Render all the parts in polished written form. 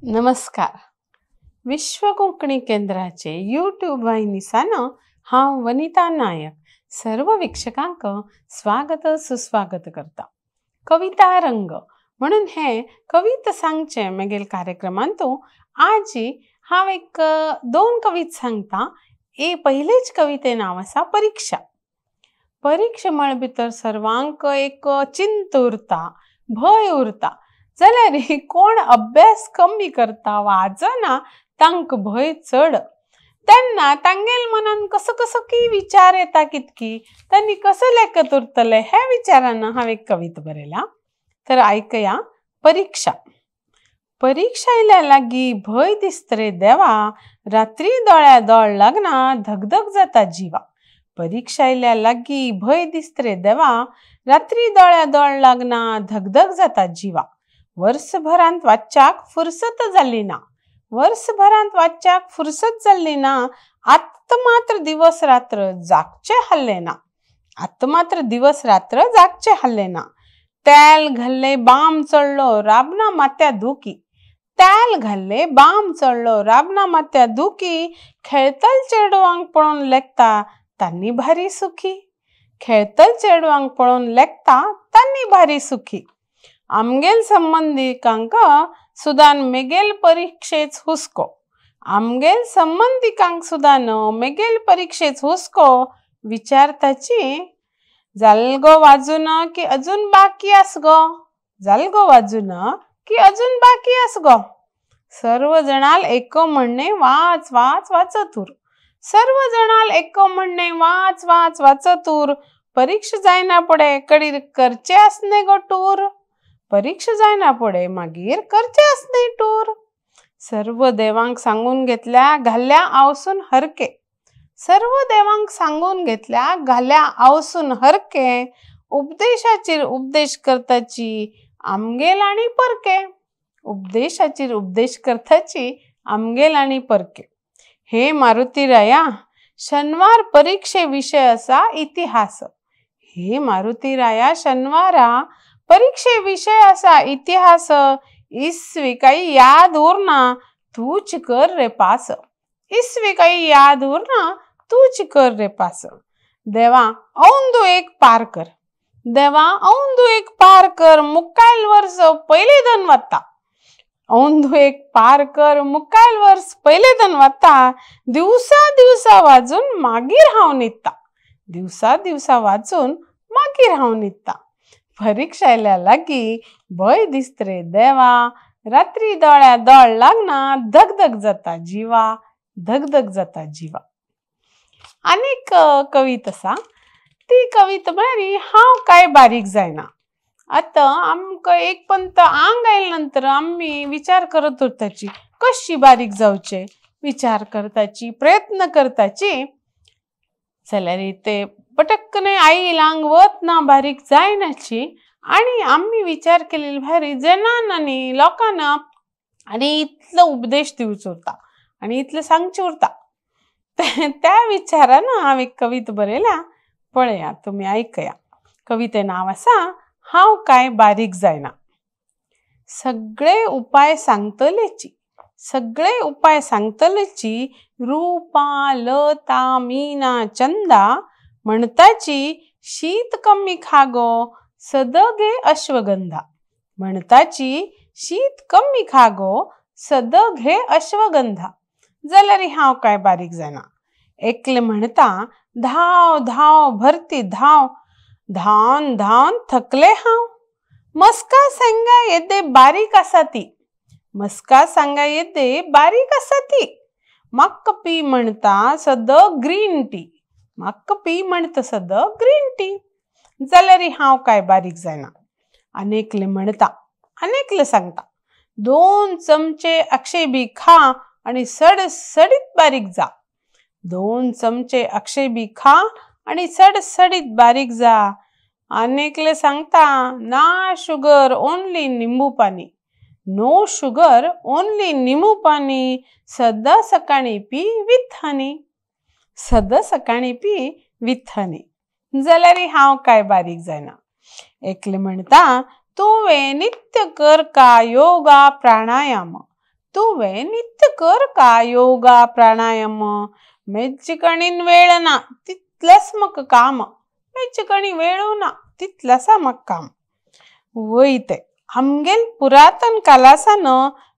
नमस्कार. विश्व कोंकणी केंद्राचे यूट्यूब वाहिनीसान हांव वनिता नायक सर्व वीक्षकांक स्वागत सुस्वागत करता. कविता रंग म्हणून हे कविता सांगचे मगेल कार्यक्रमांतू आज हांव एक दोन कविता सांगता. पहिलेच कविते नाव आसा परीक्षा. परीक्षा म्हळ भितर सर्वांक एक चिंत उरता, भय उरता. जाल्यार कोण अभ्यास कमी करता वाचना तांक भय चढ. तेन्ना तांगेल मनान कसो कसो की विचार येता कितकी तांणी कसो लेखत उरतले हे विचारान हांव एक कविता बरयला. तर आयकया. परीक्षा. परीक्षा आयल्या लागी भय दिसता देवा, रात्री दोळ्या दोळ लागना धगधग जाता जिवा. परीक्षा आयल्या लागी भय दिसता देवा, रात्री दोळ्या दोळ लागना धगधग जाता जिवा. वर्षभरांत वाचच्याक फुरसत जाल्ली ना, वर्षभरांत वाचच्याक फुरसत जाल्ली ना. आत्त मात्र दिवस रात्र जागचे हल्ले ना, आत्त मात्र दिवस रात्र जागचे हल्ले ना. तेल घाल्ले बाम चढलो राबना मात्या दुखी, तेल घाल्ले बाम चढलो राबना मात्या दुखी. खेळतल चेडवांक पळोवन लेखता तांणी भारी सुखी, खेळतल चेडवांक पळोवन लेखता तांणी भारी सुखी. आमगेल संबंधिकांक सुदान मेगेल परीक्षेच हुस्को, आमगेल संबंधिकांक सुदान मेगेल परीक्षेच हुस्को. विचारताची जाल गो वाजून की अजून बाकी आस गो, जाल गो वाजून की अजून बाकी आस गो. सर्व जणाल एक म्हणणे वाच वाच वाचतूर, सर्व जणाल एक म्हणणे वाच वाच वाचतूर. परीक्षा जायना पडे कडीर करचे आसने गो टूर, परीक्षा जायना पडे मागीर करचे आसने टूर. सर्व देवांक सांगून घेतल्या घाल्ल्या आवसून हरके, सर्व देवांक सांगून घेतल्या घाल्ल्या आवसून हरके. उपदेशाचेर उपदेश करताची आमगेल आनी परके, उपदेशाचेर उपदेश करताची आमगेल आनी परके. हे मारुतीराया शनिवार परीक्षे विषय असा इतिहास, हे मारुतीराया शनिवारा परीक्षे विषय असा इतिहास. इसवी काही याद उरना तूच कर रे पास, इसवी काही याद उरना तूच कर रे पास. देवा औंदू एक पार कर, देवा औंदू एक पार कर मुक्कायल वर्ष पहिले दन वता, औंदू एक पार कर मुक्कायल वर्ष पहिले दन वता. दिवसा दिवसा वाजून मागीर हांव न्हिदता, दिवसा दिवसा वाजून मागीर हांव न्हिदता. परीक्षा आयल्या लागी भय दिसता देवा, रात्री दोळ्या दोळ लागना धगधग जाता जिवा, धगधग जाता जिवा. अनेक कविता आसा. ती कविता म्हळ्यार हांव काय बारीक जायना. आता आमकां एक पंत आंग आयल्या नंतर आमी विचार करत उरताची कशी बारीक जावचे, विचार करताची प्रयत्न करताची. जाल्यार ते पटकने आईल आंग वत ना बारीक जायनाची. आणि आम्ही विचार केलेली भारी जनांनी लोकांना आणि इतलं उपदेश दिवचो उरता आणि इतलं सांगचे उरता. त्या विचारान हांव एक कविता बरयल्या. पळया तुम्ही ऐकया. कविते नाव आसा हांव काय बारीक जायना. सगळे उपाय सांगतलेची, सगळे उपाय सांगतलेची रूपा लता मीना चंदा. म्हणताची शीत कमी खागो सद घे अश्वगंधा, म्हणताची शीत कमी खागो सद घे अश्वगंधा. जाल्यार हांव काय बारीक जायना. एकले म्हणता धाव धाव भरती धाव, धावन धावन थकले हांव. मस्का सांगा येदे बारीक आसा ती, मस्का सांगा येदे बारीक आसा ती. म्हाका पी म्हणता सद ग्रीन टी, म्हाका पी म्हणता सद ग्रीन टी. जाल्यार हांव काय बारीक जायना. अनेकले म्हणता, अनेकले सांगता 2 चमचे अक्षय बी खा आणि सडसडीत बारीक जा, 2 चमचे अक्षय बी खा आणि सडसडीत बारीक जा. अनेकले सांगता ना शुगर ओनली निंबू पाणी, नो शुगर ओनली निंबू पाणी. सदा सकाळी पी विथ हनी, सदा सकाळी पी विथ हनी. जाल्यार हांव काय बारीक जायना. एकले म्हणता तुवें नित्य कर का योगा प्राणायाम, तुवे नित्य कर का योगा प्राणायाम मेच्चिकणीन वेळ ना तितलंच मग काम मेच्चिकणी वेळू ना तितलंच मग काम वैते आमगेल पुरातन कालासान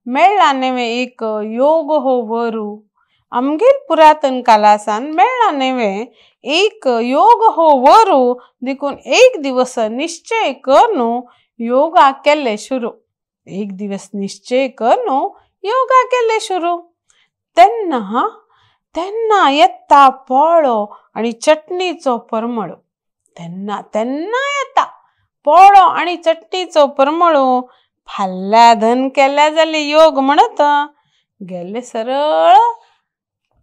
मेळला नेवे एक योग हो वरू आमगेल पुरातन कालासान मेळला नेवे एक योग हो वरू देखून एक दिवस निश्चय करनो योगा केले शुरू एक दिवस निश्चय करनो योगा केले शुरू त्यांना येता पोळो आणि चटणीचो परमळो त्यांना येता पोळो आणि चटणीचो परमळो फाल्ल्या धन केल्या जाले योग म्हणत गेले सरळ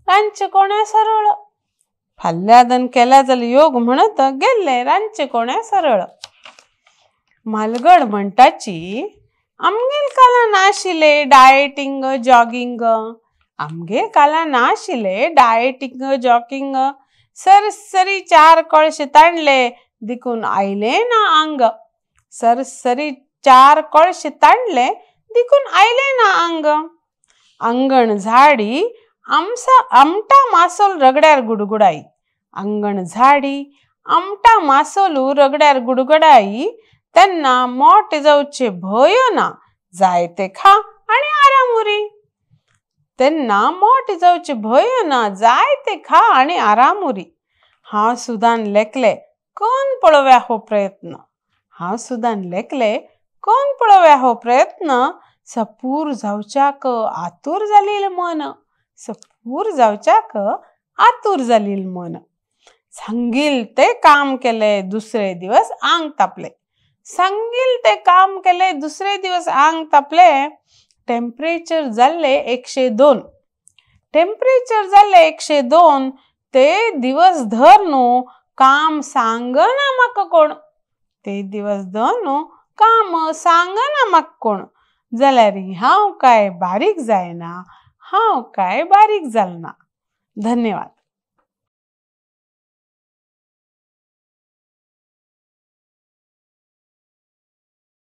रांचे कोण्या सरळ फाल्ल्या धन केल्या जाले योग म्हणत गेले रांचे कोण्या सरळ मालगड म्हणटाची आमगेल काला नाशिले डायटिंग जॉगिंग आमगे काला नाशिले डायटिंग जॉगिंग सरसरी 4 कळशे ताणले देखून आयले ना अंग सरसरी 4 कळशे ताणले देखून आयले ना अंग अंगण झाडी आमटा मासोल रगड्यार गुडगुडाई अंगण झाडी आमटा मासोलू रगड्यार गुडगुडाई त्यांना मोठे जाऊचे भय ना जायते खा आणि आरामुरी त्यांना मोठे जाऊचे भय ना जायते खा आणि आरामुरी हा सुदान लेखले कोण पळव्या हो प्रयत्न हा सुदान लेखले कोण पळव्या हो प्रयत्न सपूर जावच्याक आतुर जालील मन सपूर जावच्याक आतुर जालील मन सांगील ते काम केले दुसरे दिवस आंग तापले सांगील ते काम केले दुसरे दिवस आंग तापले टेम्परेचर जाल्ले 102 टेम्परेचर जाल्ले 102 ते दिवस धर न्हू काम सांगना म्हाका कोण ते दिवस धर न्हू काम सांगना म्हाका कोण जाल्यार हांव काय बारीक जायना हांव काय बारीक जालना धन्यवाद.